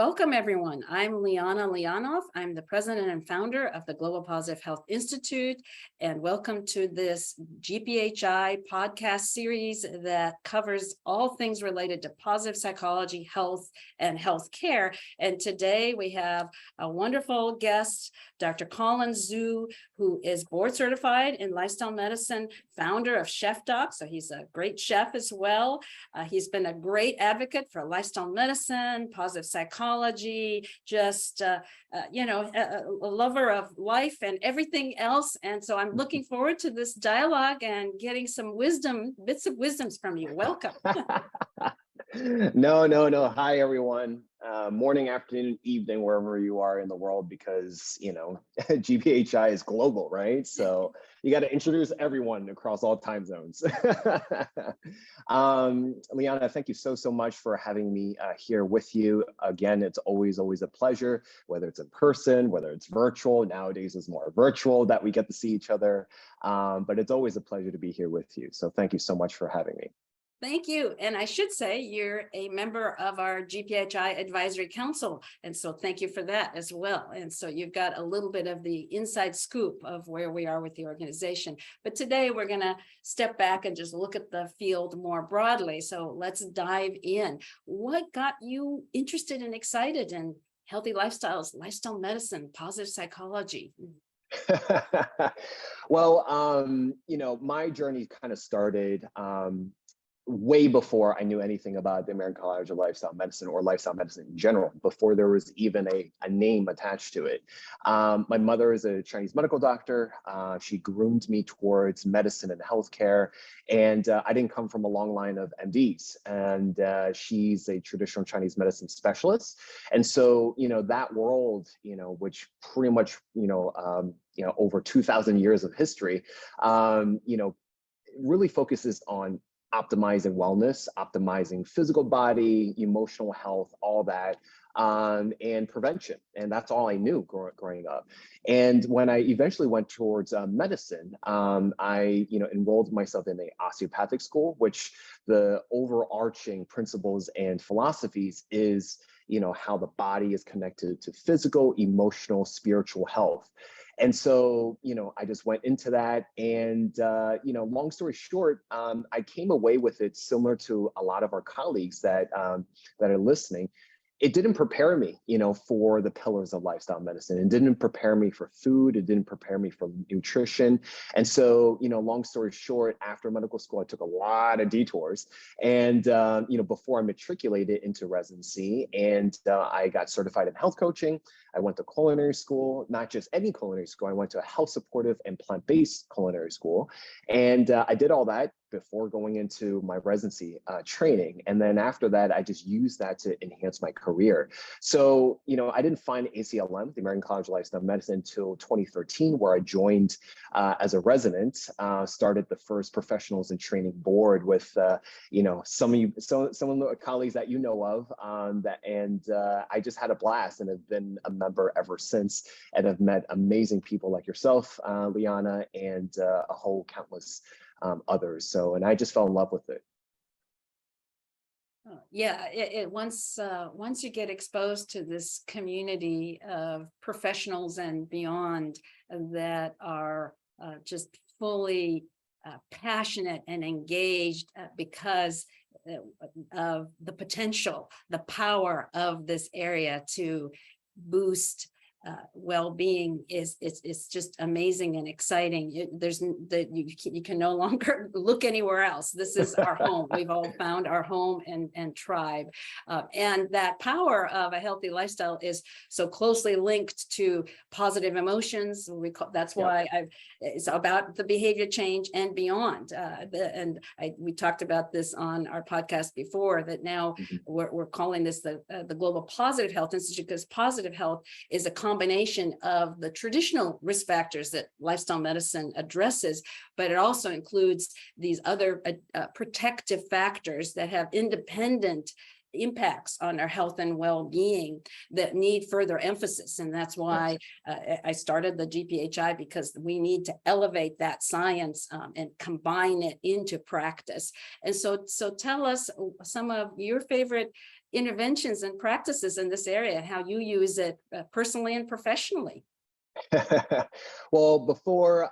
Welcome, everyone. I'm Liana Lianov. I'm the president and founder of the Global Positive Health Institute, and welcome to this GPHI podcast series that covers all things related to positive psychology, health, and healthcare. And today we have a wonderful guest, Dr. Colin Zhu, who is board certified in lifestyle medicine, founder of ChefDoc. So he's a great chef as well. He's been a great advocate for lifestyle medicine, positive psychology, just, a lover of life and everything else. And so I'm looking forward to this dialogue and getting some bits of wisdoms from you. Welcome. No. Hi, everyone. Morning, afternoon, evening, wherever you are in the world, because, GPHI is global, right? So you got to introduce everyone across all time zones. Liana, thank you so much for having me here with you. Again, it's always a pleasure, whether it's in person, whether it's virtual. Nowadays it's more virtual that we get to see each other. But it's always a pleasure to be here with you. So thank you so much for having me. Thank you. And I should say you're a member of our GPHI Advisory Council. And so thank you for that as well. And so you've got a little bit of the inside scoop of where we are with the organization. But today we're going to step back and just look at the field more broadly. So let's dive in. What got you interested and excited in healthy lifestyles, lifestyle medicine, positive psychology? Well, my journey kind of started way before I knew anything about the American College of Lifestyle Medicine or lifestyle medicine in general, before there was even a name attached to it. My mother is a Chinese medical doctor. She groomed me towards medicine and healthcare. And I didn't come from a long line of MDs. And she's a traditional Chinese medicine specialist. And so, that world, which pretty much, over 2,000 years of history, really focuses on optimizing wellness, optimizing physical body, emotional health, all that, and prevention. And that's all I knew growing up. And when I eventually went towards medicine, I enrolled myself in an osteopathic school, which the overarching principles and philosophies is how the body is connected to physical, emotional, spiritual health. And so, I just went into that, and, long story short, I came away with it similar to a lot of our colleagues that are listening. It didn't prepare me, for the pillars of lifestyle medicine. It didn't prepare me for food. It didn't prepare me for nutrition. And so, long story short, after medical school, I took a lot of detours. And, before I matriculated into residency, and I got certified in health coaching. I went to culinary school, not just any culinary school. I went to a health supportive and plant-based culinary school. And I did all that before going into my residency training. And then after that, I just used that to enhance my career. So, I didn't find ACLM, the American College of Lifestyle Medicine, until 2013, where I joined as a resident, started the first professionals in training board with, some of the colleagues that you know of, I just had a blast and have been a member ever since, and have met amazing people like yourself, Liana, and a whole countless others. So, and I just fell in love with it. Yeah, once you get exposed to this community of professionals and beyond that are just fully passionate and engaged because of the potential, the power of this area to boost well-being it's just amazing and exciting. You can no longer look anywhere else. This is our home. We've all found our home and tribe, and that power of a healthy lifestyle is so closely linked to positive emotions. That's why it's about the behavior change and beyond. We talked about this on our podcast before, that now we're calling this the Global Positive Health Institute, because positive health is a combination of the traditional risk factors that lifestyle medicine addresses, but it also includes these other protective factors that have independent impacts on our health and well-being that need further emphasis. And that's why I started the GPHI, because we need to elevate that science and combine it into practice. And so tell us some of your favorite interventions and practices in this area, how you use it personally and professionally. Well, before,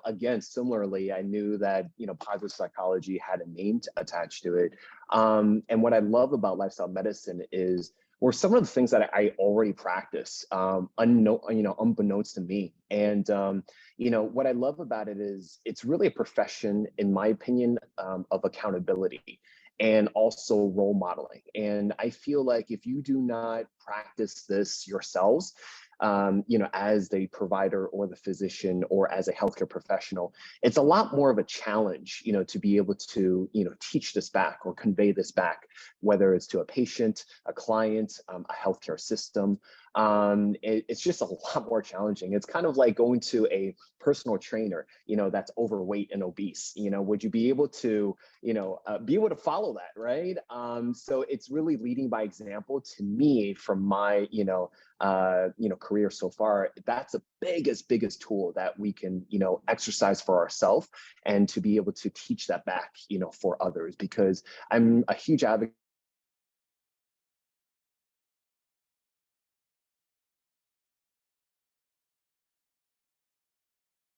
again, similarly, I knew that, positive psychology had a name attached to it. And what I love about lifestyle medicine is, or some of the things that I already practice, unbeknownst to me. And, what I love about it is it's really a profession, in my opinion, of accountability and also role modeling. And I feel like if you do not practice this yourselves, as the provider or the physician or as a healthcare professional, it's a lot more of a challenge, to be able to, teach this back or convey this back, whether it's to a patient, a client, a healthcare system. It's just a lot more challenging. It's kind of like going to a personal trainer, that's overweight and obese. Would you be able to, follow that, right? So it's really leading by example to me from my, career so far. That's the biggest tool that we can, exercise for ourselves and to be able to teach that back, for others, because I'm a huge advocate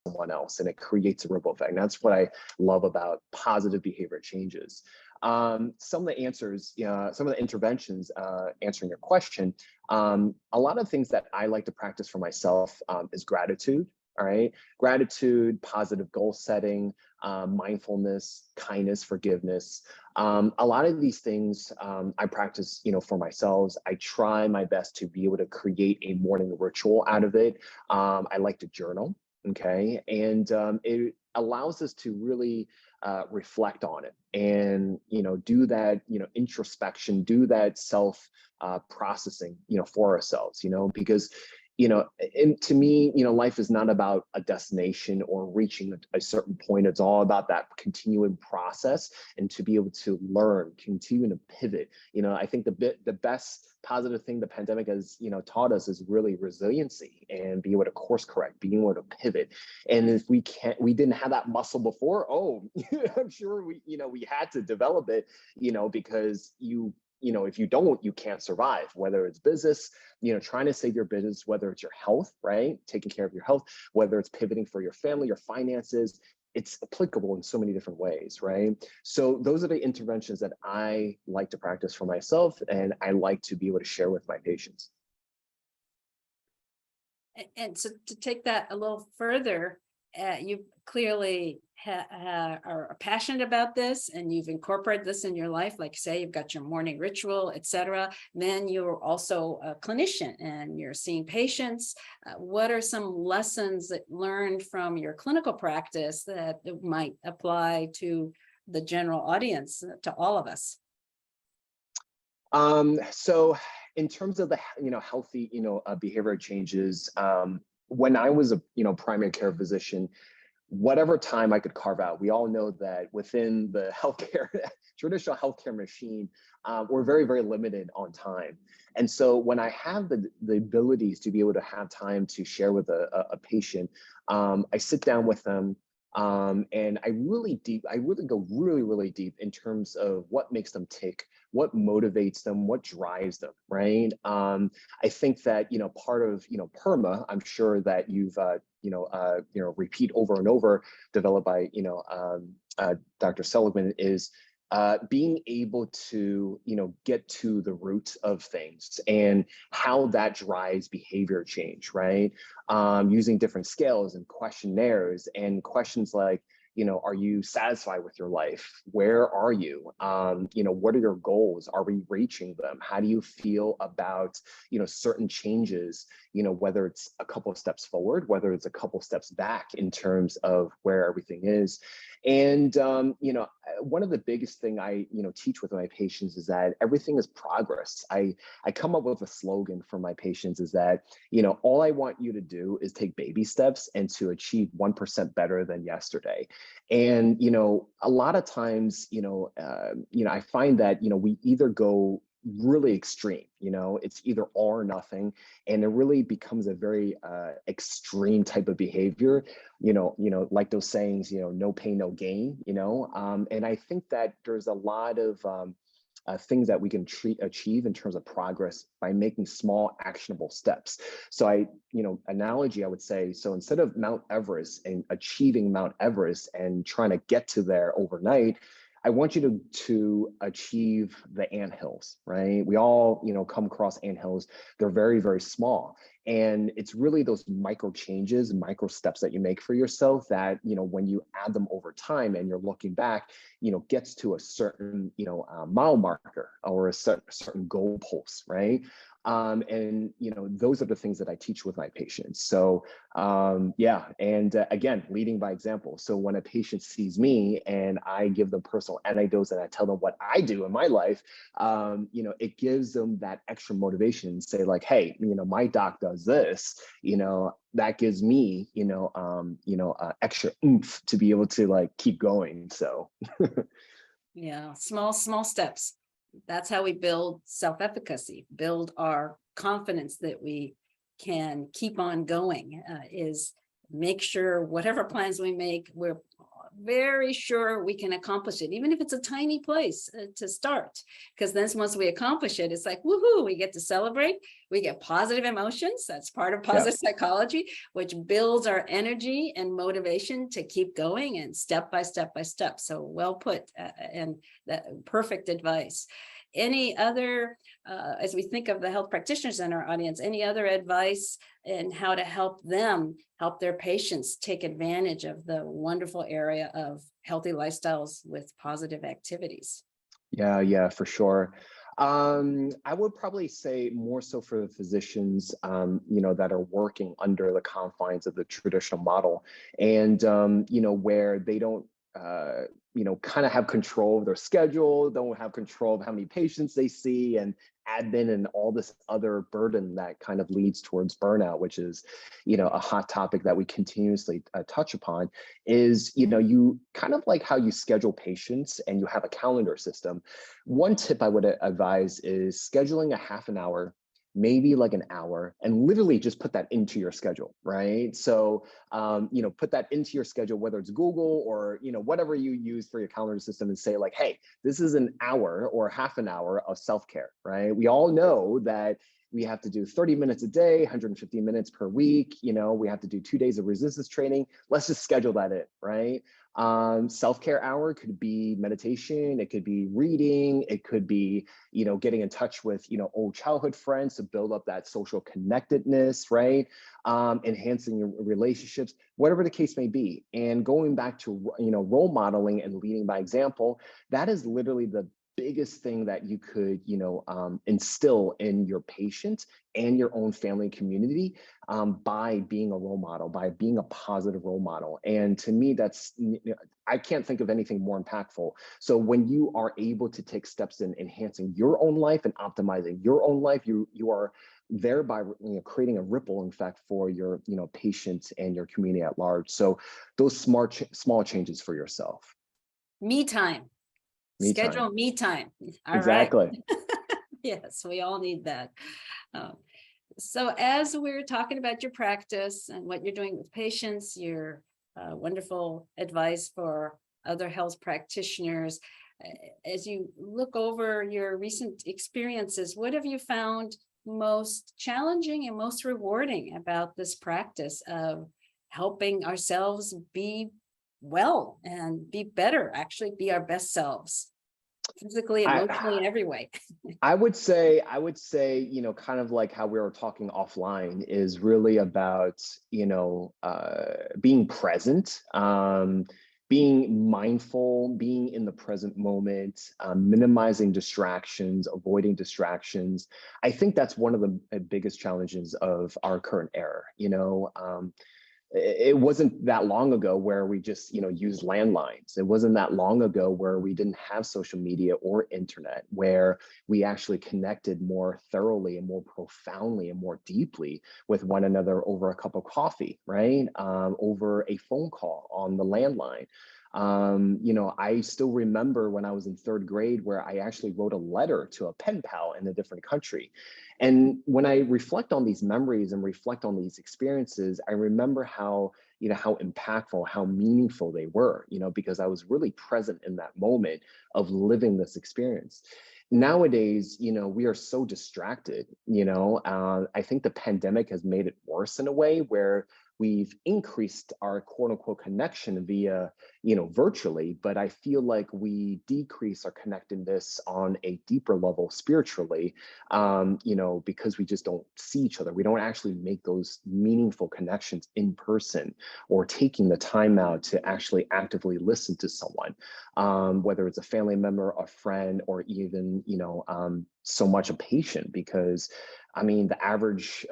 someone else, and it creates a ripple effect. And that's what I love about positive behavior changes. Some of the answers, some of the interventions, answering your question, a lot of things that I like to practice for myself is gratitude. All right, gratitude, positive goal setting, mindfulness, kindness, forgiveness. A lot of these things I practice, for myself. I try my best to be able to create a morning ritual out of it. I like to journal. Okay, and it allows us to really reflect on it and do that introspection, do that self processing for ourselves, because and to me, life is not about a destination or reaching a certain point. It's all about that continuing process and to be able to learn, continue to pivot. I think the best positive thing the pandemic has, taught us is really resiliency and be able to course correct, being able to pivot. And if we didn't have that muscle before, I'm sure we had to develop it, because if you don't, you can't survive, whether it's business, trying to save your business, whether it's your health, right? Taking care of your health, whether it's pivoting for your family, your finances, it's applicable in so many different ways, right? So those are the interventions that I like to practice for myself and I like to be able to share with my patients. And so to take that a little further, you clearly are passionate about this, and you've incorporated this in your life. Like say, you've got your morning ritual, etc. Then you're also a clinician, and you're seeing patients. What are some lessons that learned from your clinical practice that might apply to the general audience, to all of us? So in terms of the healthy behavior changes, when I was a primary care physician, whatever time I could carve out, we all know that within the healthcare traditional healthcare machine, we're very limited on time. And so when I have the abilities to be able to have time to share with a patient, I sit down with them. And I really go really deep in terms of what makes them tick, what motivates them, what drives them, right? I think that, part of, PERMA, I'm sure that you've, repeat over and over, developed by, Dr. Seligman, is being able to, get to the root of things and how that drives behavior change, right? Using different scales and questionnaires and questions like, are you satisfied with your life? Where are you? What are your goals? Are we reaching them? How do you feel about, certain changes, whether it's a couple of steps forward, whether it's a couple of steps back in terms of where everything is. And, one of the biggest thing I, teach with my patients is that everything is progress. I come up with a slogan for my patients is that, all I want you to do is take baby steps and to achieve 1% better than yesterday. And, a lot of times, I find that, we either go really extreme, it's either all or nothing. And it really becomes a very extreme type of behavior, like those sayings, no pain, no gain, and I think that there's a lot of things that we can achieve in terms of progress by making small actionable steps. So analogy, I would say, so instead of Mount Everest and achieving Mount Everest and trying to get to there overnight, I want you to achieve the anthills, right? We all, come across anthills. They're very, very small. And it's really those micro changes, micro steps that you make for yourself that, when you add them over time and you're looking back, gets to a certain, mile marker or a certain goal post, right? And those are the things that I teach with my patients. So yeah, and again, leading by example. So when a patient sees me and I give them personal anecdotes and I tell them what I do in my life, it gives them that extra motivation and say like, hey, my doc does this, that gives me, extra oomph to be able to like keep going. So yeah, small steps. That's how we build self-efficacy, build our confidence that we can keep on going, is make sure whatever plans we make, we're very sure we can accomplish it, even if it's a tiny place to start. Because then once we accomplish it, it's like, woohoo, we get to celebrate, we get positive emotions. That's part of positive psychology, which builds our energy and motivation to keep going and step by step by step. So well put, and that perfect advice. Any other, as we think of the health practitioners in our audience, any other advice in how to help them help their patients take advantage of the wonderful area of healthy lifestyles with positive activities? Yeah, for sure. I would probably say more so for the physicians, that are working under the confines of the traditional model and, where they don't, kind of have control of their schedule, don't have control of how many patients they see, and admin and all this other burden that kind of leads towards burnout, which is, a hot topic that we continuously touch upon, is, you kind of like how you schedule patients and you have a calendar system. One tip I would advise is scheduling a half an hour, maybe like an hour, and literally just put that into your schedule, right? So, put that into your schedule, whether it's Google or, whatever you use for your calendar system, and say like, hey, this is an hour or half an hour of self-care, right? We all know that we have to do 30 minutes a day, 150 minutes per week. We have to do 2 days of resistance training. Let's just schedule that in, right? Self-care hour could be meditation. It could be reading. It could be, getting in touch with, old childhood friends to build up that social connectedness, right? Enhancing your relationships, whatever the case may be. And going back to, role modeling and leading by example, that is literally the biggest thing that you could, instill in your patient and your own family community, by being a role model, by being a positive role model. And to me, that's, I can't think of anything more impactful. So when you are able to take steps in enhancing your own life and optimizing your own life, you are thereby, creating a ripple effect for your, patients and your community at large. So those small changes for yourself. Me time. Schedule me time. All exactly. Right. Yes, we all need that. So as we're talking about your practice and what you're doing with patients, your wonderful advice for other health practitioners, as you look over your recent experiences, what have you found most challenging and most rewarding about this practice of helping ourselves be well and be better, actually be our best selves, physically, emotionally, in every way? I would say, kind of like how we were talking offline, is really about, being present, being mindful, being in the present moment, minimizing distractions, avoiding distractions. I think that's one of the biggest challenges of our current era. It wasn't that long ago where we just, used landlines. It wasn't that long ago where we didn't have social media or internet, where we actually connected more thoroughly and more profoundly and more deeply with one another over a cup of coffee, right? Over a phone call on the landline. I still remember when I was in 3rd grade where I actually wrote a letter to a pen pal in a different country. And when I reflect on these memories and reflect on these experiences, I remember how, how impactful, how meaningful they were, because I was really present in that moment of living this experience. nowadays, we are so distracted, I think the pandemic has made it worse in a way where we've increased our quote unquote connection via, virtually, but I feel like we decrease our connectedness on a deeper level spiritually, because we just don't see each other. We don't actually make those meaningful connections in person or taking the time out to actually actively listen to someone, whether it's a family member, a friend, or even, so much a patient, because I mean, the average,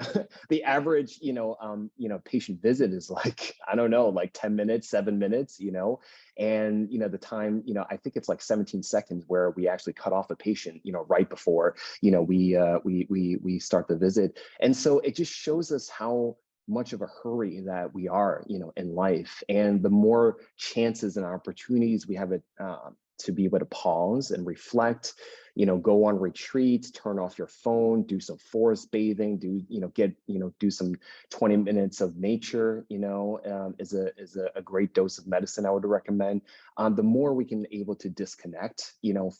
patient visit is like, I don't know, like 10 minutes, 7 minutes, and, the time, I think it's like 17 seconds where we actually cut off a patient, right before, we start the visit. And so it just shows us how much of a hurry that we are, in life. And the more chances and opportunities we have to be able to pause and reflect, go on retreats, turn off your phone, do some forest bathing, do some 20 minutes of nature, is a great dose of medicine I would recommend. The more we can able to disconnect,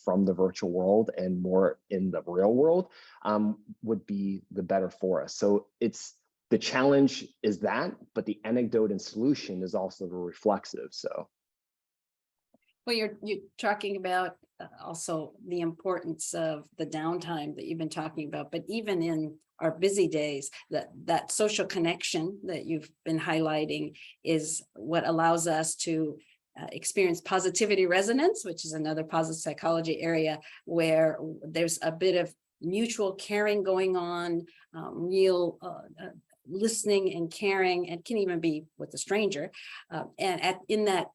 from the virtual world and more in the real world, would be the better for us. So the challenge is that, but the anecdote and solution is also reflexive. So. Well, you're talking about also the importance of the downtime that you've been talking about, but even in our busy days, that social connection that you've been highlighting is what allows us to experience positivity resonance, which is another positive psychology area where there's a bit of mutual caring going on, real listening and caring, and can even be with a stranger. And in that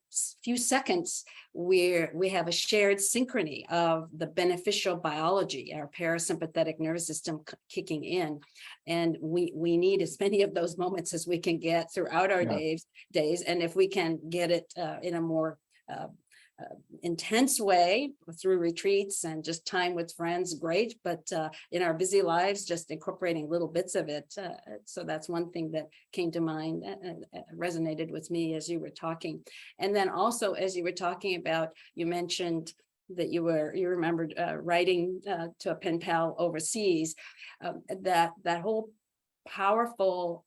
few seconds, we have a shared synchrony of the beneficial biology, our parasympathetic nervous system kicking in. And we need as many of those moments as we can get throughout our days. And if we can get it in a more intense way through retreats and just time with friends, great. But in our busy lives, just incorporating little bits of it. So that's one thing that came to mind and resonated with me as you were talking. And then also, as you were talking about, you mentioned that you remembered writing to a pen pal overseas, that whole powerful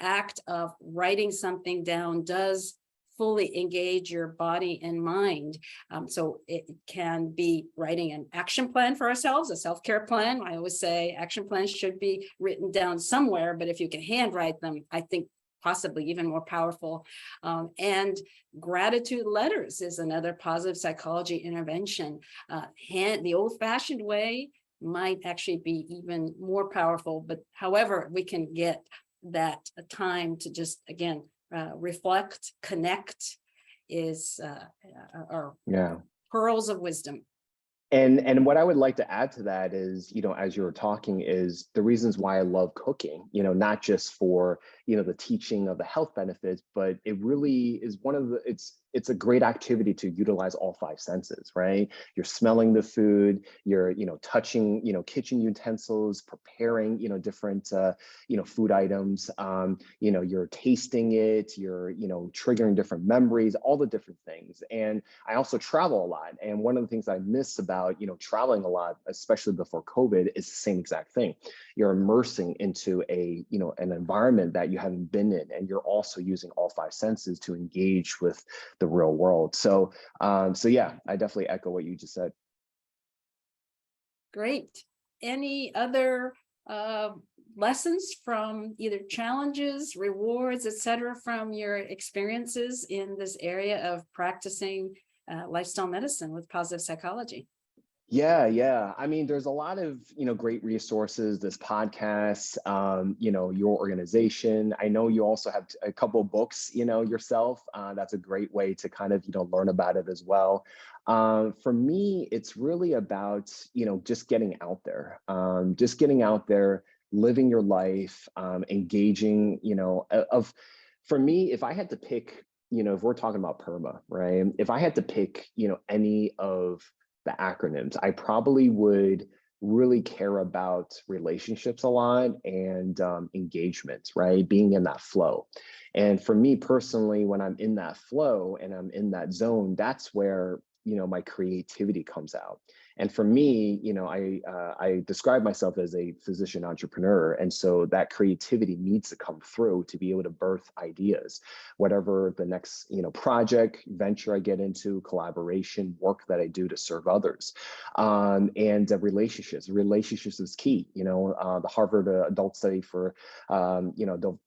act of writing something down does fully engage your body and mind. So it can be writing an action plan for ourselves, a self-care plan. I always say action plans should be written down somewhere, but if you can handwrite them, I think possibly even more powerful. And gratitude letters is another positive psychology intervention. The old-fashioned way might actually be even more powerful, but however we can get that time to just, again, reflect, connect is are pearls of wisdom. And what I would like to add to that is, as you were talking, is the reasons why I love cooking, not just for, the teaching of the health benefits, but it really is it's a great activity to utilize all 5 senses, right? You're smelling the food, you're, touching, kitchen utensils, preparing, different, food items, you're tasting it, you're, triggering different memories, all the different things. And I also travel a lot. And one of the things I miss about, traveling a lot, especially before COVID, is the same exact thing. You're immersing into an environment that you haven't been in, and you're also using all 5 senses to engage with the real world. So yeah, I definitely echo what you just said. Great. Any other lessons from either challenges, rewards, etc., from your experiences in this area of practicing lifestyle medicine with positive psychology? Yeah. I mean, there's a lot of, great resources, this podcast, your organization. I know you also have a couple of books, yourself. That's a great way to kind of, learn about it as well. For me, it's really about, just getting out there, living your life, engaging, for me, if I had to pick, if we're talking about PERMA, right? If I had to pick, any of the acronyms, I probably would really care about relationships a lot and engagements, right? Being in that flow. And for me personally, when I'm in that flow and I'm in that zone, that's where, my creativity comes out. And for me, I describe myself as a physician entrepreneur. And so that creativity needs to come through to be able to birth ideas, whatever the next, project, venture I get into, collaboration, work that I do to serve others. And relationships is key. The Harvard adult study for,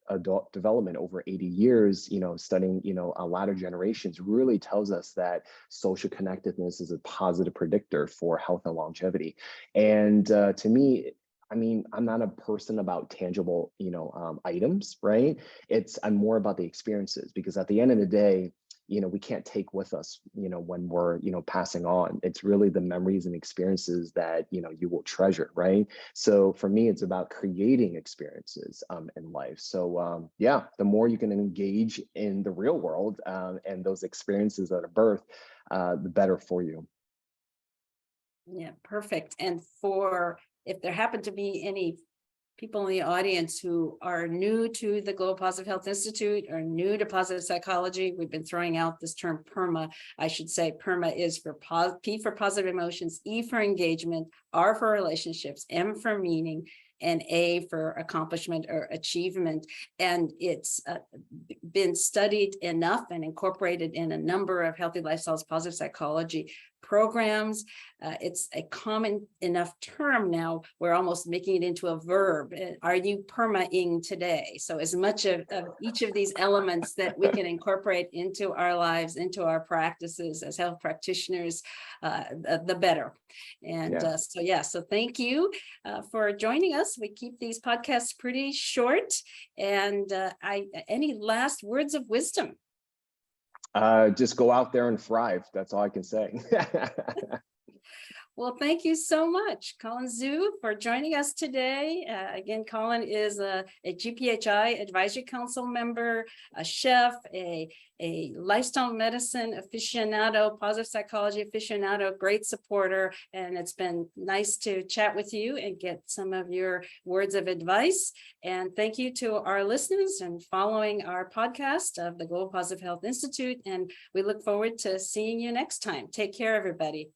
adult development over 80 years, studying, a lot of generations really tells us that social connectedness is a positive predictor for health and longevity. And to me, I'm not a person about tangible, items, right? I'm more about the experiences, because at the end of the day, we can't take with us, when we're, passing on. It's really the memories and experiences that, you will treasure, right? So for me, it's about creating experiences in life. So yeah, the more you can engage in the real world and those experiences that are birth, the better for you. Yeah, perfect. And if there happen to be any people in the audience who are new to the Global Positive Health Institute or new to positive psychology, we've been throwing out this term PERMA. I should say PERMA is for P for positive emotions, E for engagement, R for relationships, M for meaning, and A for accomplishment or achievement. And it's been studied enough and incorporated in a number of healthy lifestyles, positive psychology programs. It's a common enough term now, we're almost making it into a verb. Are you perma-ing today? So as much of each of these elements that we can incorporate into our lives, into our practices as health practitioners, the better. And so thank you for joining us. We keep these podcasts pretty short. And any last words of wisdom? Just go out there and thrive. That's all I can say. Well, thank you so much, Colin Zhu, for joining us today. Again, Colin is a GPHI Advisory Council member, a chef, a lifestyle medicine aficionado, positive psychology aficionado, great supporter. And it's been nice to chat with you and get some of your words of advice. And thank you to our listeners and following our podcast of the Global Positive Health Institute. And we look forward to seeing you next time. Take care, everybody.